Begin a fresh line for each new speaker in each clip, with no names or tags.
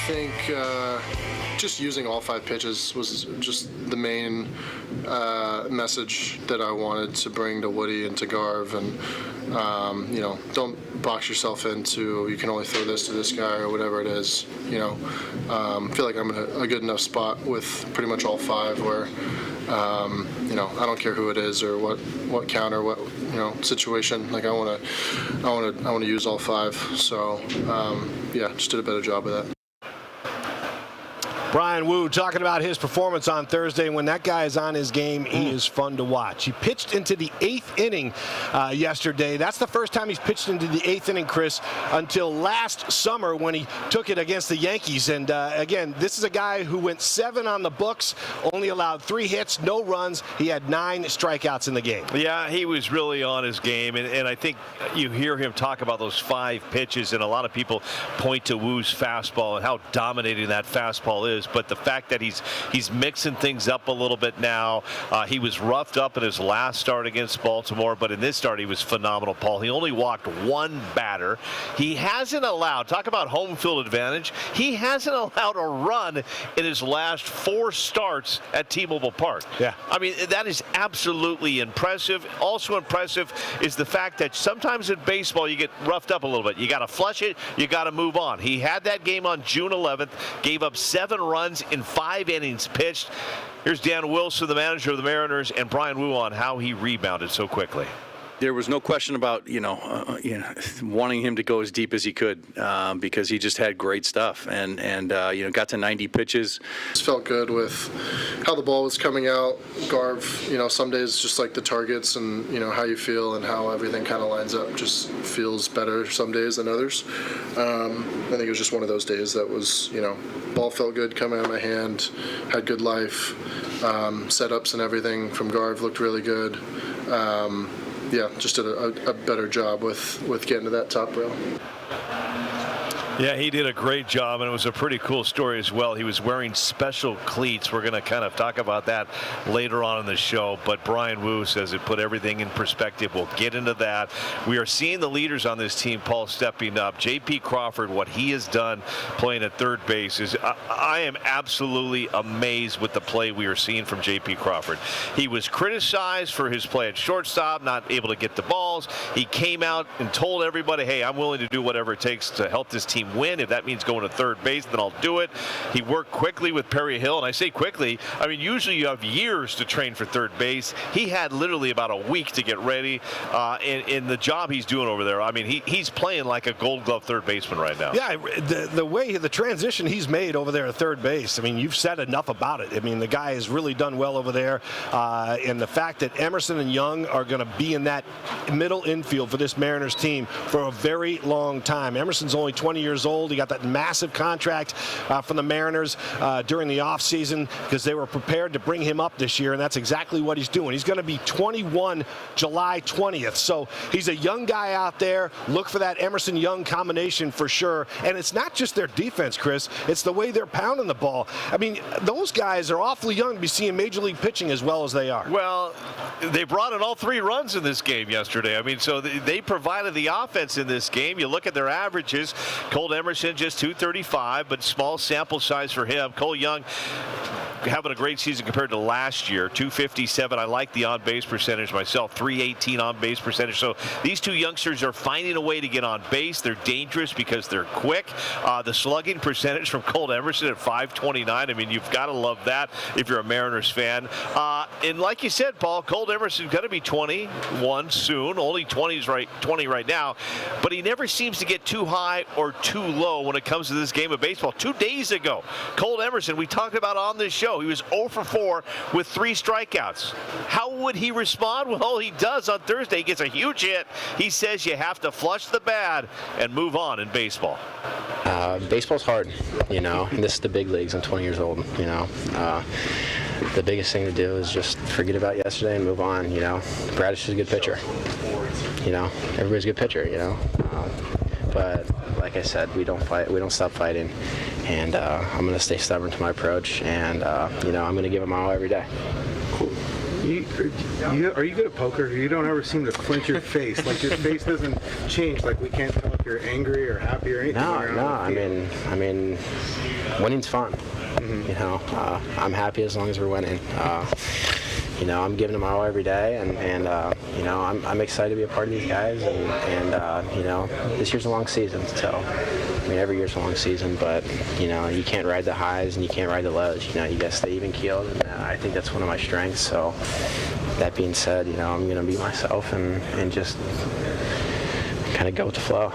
think just using all 5 pitches was just the main message that I wanted to bring to Woody and to Garv. And, don't box yourself into you can only throw this to this guy or whatever it is. I feel like I'm in a good enough spot with pretty much all 5 where, I don't care who it is or what count or what situation. Like I want to use all 5. So just did a better job of that.
Bryan Woo talking about his performance on Thursday. When that guy is on his game, he is fun to watch. He pitched into the 8th inning yesterday. That's the first time he's pitched into the 8th inning, Chris, until last summer when he took it against the Yankees. And again, this is a guy who went 7 on the books, only allowed 3 hits, no runs. He had 9 strikeouts in the game.
Yeah, he was really on his game. And I think you hear him talk about those 5 pitches, and a lot of people point to Woo's fastball and how dominating that fastball is. But the fact that he's mixing things up a little bit now. He was roughed up in his last start against Baltimore, but in this start he was phenomenal, Paul. He only walked 1 batter. He hasn't allowed, talk about home field advantage, he hasn't allowed a run in his last 4 starts at T-Mobile Park.
Yeah.
I mean, that is absolutely impressive. Also impressive is the fact that sometimes in baseball you get roughed up a little bit. You got to flush it, you got to move on. He had that game on June 11th, gave up 7 runs in 5 innings pitched. Here's Dan Wilson, the manager of the Mariners, and Bryan Woo on how he rebounded so quickly.
There was no question about wanting him to go as deep as he could because he just had great stuff and got to 90 pitches.
Just felt good with how the ball was coming out. Garv, some days just like the targets and how you feel and how everything kind of lines up just feels better some days than others. I think it was just one of those days that was ball felt good coming out of my hand, had good life, setups and everything from Garv looked really good. Just did a better job with getting to that top rail.
Yeah, he did a great job, and it was a pretty cool story as well. He was wearing special cleats. We're going to kind of talk about that later on in the show, but Bryan Woo says it put everything in perspective. We'll get into that. We are seeing the leaders on this team, Paul, stepping up. J.P. Crawford, what he has done playing at third base is I am absolutely amazed with the play we are seeing from J.P. Crawford. He was criticized for his play at shortstop, not able to get the balls. He came out and told everybody, hey, I'm willing to do whatever it takes to help this team win. If that means going to third base, then I'll do it. He worked quickly with Perry Hill, and I say quickly, I mean usually you have years to train for third base. He had literally about a week to get ready in the job he's doing over there. I mean he's playing like a Gold Glove third baseman right now.
Yeah, the way the transition he's made over there at third base, I mean you've said enough about it. I mean the guy has really done well over there, and the fact that Emerson and Young are going to be in that middle infield for this Mariners team for a very long time. Emerson's only 20 years old. He got that massive contract from the Mariners during the offseason because they were prepared to bring him up this year, and that's exactly what he's doing. He's going to be 21 July 20th. So he's a young guy out there. Look for that Emerson-Young combination for sure. And it's not just their defense, Chris. It's the way they're pounding the ball. I mean, those guys are awfully young to be seeing Major League pitching as well as they are.
Well, they brought in all 3 runs in this game yesterday. I mean, so they provided the offense in this game. You look at their averages. Cole Emerson just 235, but small sample size for him. Cole Young having a great season compared to last year, 257. I like the on-base percentage myself, 318 on-base percentage. So these 2 youngsters are finding a way to get on base. They're dangerous because they're quick. The slugging percentage from Cole Emerson at 529. I mean, you've got to love that if you're a Mariners fan. And like you said, Paul, Cole Emerson's going to be 21 soon. Only 20 right now. But he never seems to get too high or too low when it comes to this game of baseball. 2 days ago, Cole Emerson, we talked about on this show, he was 0 for 4 with 3 strikeouts. How would he respond? Well, he does on Thursday. He gets a huge hit. He says you have to flush the bad and move on in baseball.
Baseball's hard, and this is the big leagues. I'm 20 years old, The biggest thing to do is just forget about yesterday and move on, Bradish is a good pitcher. Everybody's a good pitcher, But like I said, we don't fight. We don't stop fighting, and I'm going to stay stubborn to my approach, and I'm going to give it my all every day.
Are you good at poker? You don't ever seem to flinch your face. Like your face doesn't change. Like we can't tell if you're angry or happy or anything.
No.
I
mean, winning's fun. You know, I'm happy as long as we're winning. You know, I'm giving them all every day, and you know, I'm excited to be a part of these guys, and you know, this year's a long season, so I mean, every year's a long season, but you know, you can't ride the highs and you can't ride the lows. You know, you got to stay even keeled, and I think that's one of my strengths. So that being said, you know, I'm going to be myself and just kind of go with the flow.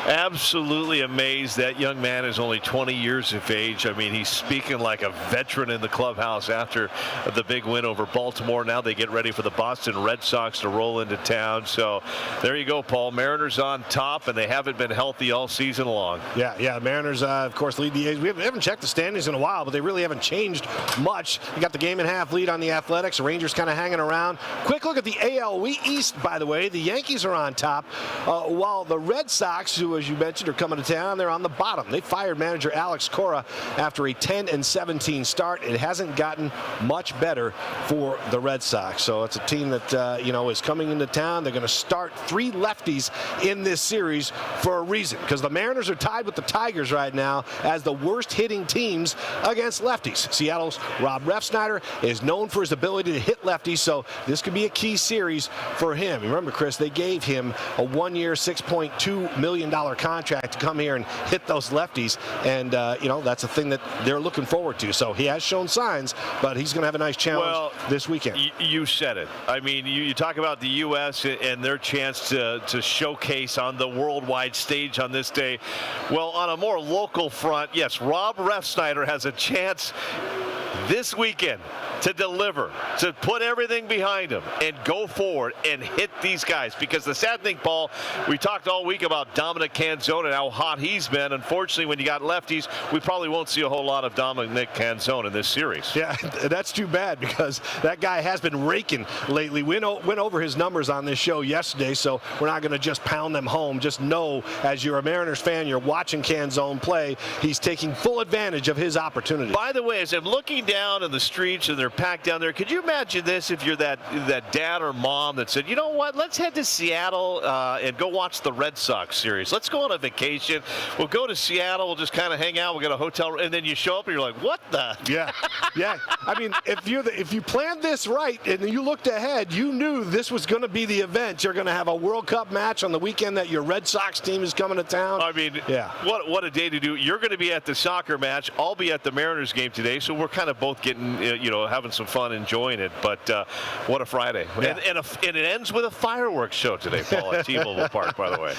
Absolutely amazed that young man is only 20 years of age. I mean, he's speaking like a veteran in the clubhouse after the big win over Baltimore. Now they get ready for the Boston Red Sox to roll into town. So there you go, Paul. Mariners on top, and they haven't been healthy all season long.
Yeah. Mariners, of course, lead the A's. We haven't checked the standings in a while, but they really haven't changed much. You got the game-and-a-half lead on the Athletics. The Rangers kind of hanging around. Quick look at the AL East, by the way. The Yankees are on top, while the Red Sox, who, as you mentioned, are coming to town, they're on the bottom. They fired manager Alex Cora after a 10-17 start. It hasn't gotten much better for the Red Sox. So it's a team that you know, is coming into town. They're going to start 3 lefties in this series for a reason, because the Mariners are tied with the Tigers right now as the worst hitting teams against lefties. Seattle's Rob Refsnyder is known for his ability to hit lefties, so this could be a key series for him. Remember, Chris, they gave him a 1-year, $6.2 million contract to come here and hit those lefties, and you know, that's a thing that they're looking forward to. So he has shown signs, but he's going to have a nice challenge this weekend.
You said it. I mean, you talk about the U.S. and their chance to showcase on the worldwide stage on this day. Well, on a more local front, yes, Rob Refsnyder has a chance this weekend to deliver, to put everything behind him and go forward and hit these guys. Because the sad thing, Paul, we talked all week about Dominic Canzone and how hot he's been. Unfortunately, when you got lefties, we probably won't see a whole lot of Dominic Canzone in this series.
Yeah, that's too bad, because that guy has been raking lately. Went over his numbers on this show yesterday, so we're not going to just pound them home. Just know, as you're a Mariners fan, you're watching Canzone play, he's taking full advantage of his opportunity.
By the way, as I'm looking down in the streets and they're packed down there, could you imagine this if you're that dad or mom that said, you know what, let's head to Seattle and go watch the Red Sox series. Let's go on a vacation. We'll go to Seattle. We'll just kind of hang out. We'll get a hotel room. And then you show up and you're like, what the?
Yeah. I mean, if you planned this right and you looked ahead, you knew this was going to be the event. You're going to have a World Cup match on the weekend that your Red Sox team is coming to town.
I mean, yeah. What a day to do. You're going to be at the soccer match. I'll be at the Mariners game today. So we're kind of both getting, you know, having some fun, enjoying it. But what a Friday. Yeah. And it ends with a fireworks show today, Paul, at T-Mobile Park, by the way.